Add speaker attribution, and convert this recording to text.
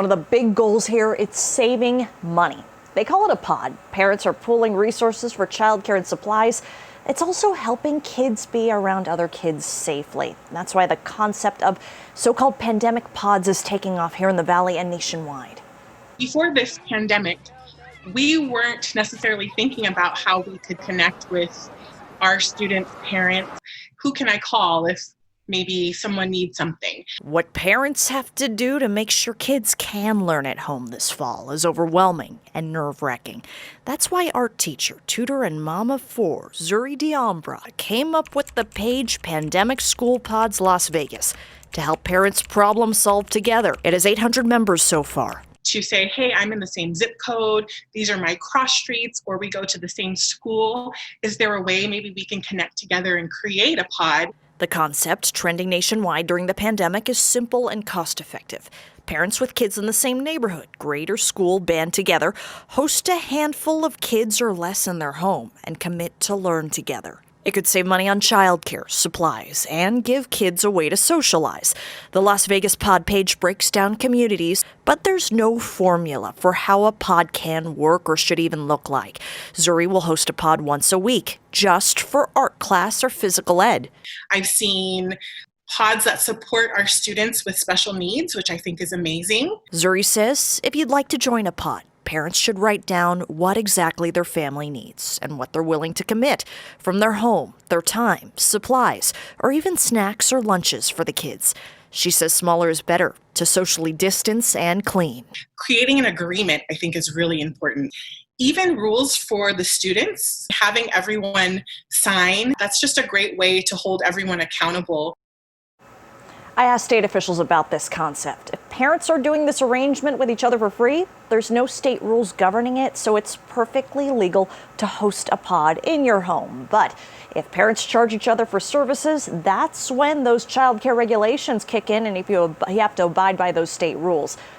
Speaker 1: One of the big goals here, it's saving money. They call it a pod. Parents are pooling resources for childcare and supplies. It's also helping kids be around other kids safely. That's why the concept of so-called pandemic pods is taking off here in the Valley and nationwide.
Speaker 2: Before this pandemic, we weren't necessarily thinking about how we could connect with our students' parents. Who can I call if maybe someone needs something?
Speaker 1: What parents have to do to make sure kids can learn at home this fall is overwhelming and nerve-wracking. That's why art teacher, tutor, and mom of four, Zuri Diambra, came up with the Page Pandemic School Pods Las Vegas to help parents problem solve together. It has 800 members so far.
Speaker 2: To say, hey, I'm in the same zip code, these are my cross streets, or we go to the same school. Is there a way maybe we can connect together and create a pod?
Speaker 1: The concept, trending nationwide during the pandemic, is simple and cost-effective. Parents with kids in the same neighborhood, grade, or school band together, host a handful of kids or less in their home, and commit to learn together. It could save money on childcare, supplies, and give kids a way to socialize. The Las Vegas Pod page breaks down communities, but there's no formula for how a pod can work or should even look like. Zuri will host a pod once a week, just for art class or physical ed.
Speaker 2: I've seen pods that support our students with special needs, which I think is amazing.
Speaker 1: Zuri says if you'd like to join a pod, parents should write down what exactly their family needs and what they're willing to commit from their home, their time, supplies, or even snacks or lunches for the kids. She says smaller is better to socially distance and clean.
Speaker 2: Creating an agreement, I think, is really important. Even rules for the students, having everyone sign, that's just a great way to hold everyone accountable.
Speaker 1: I asked state officials about this concept. If parents are doing this arrangement with each other for free, there's no state rules governing it, so it's perfectly legal to host a pod in your home. But if parents charge each other for services, that's when those child care regulations kick in, and if you have to abide by those state rules.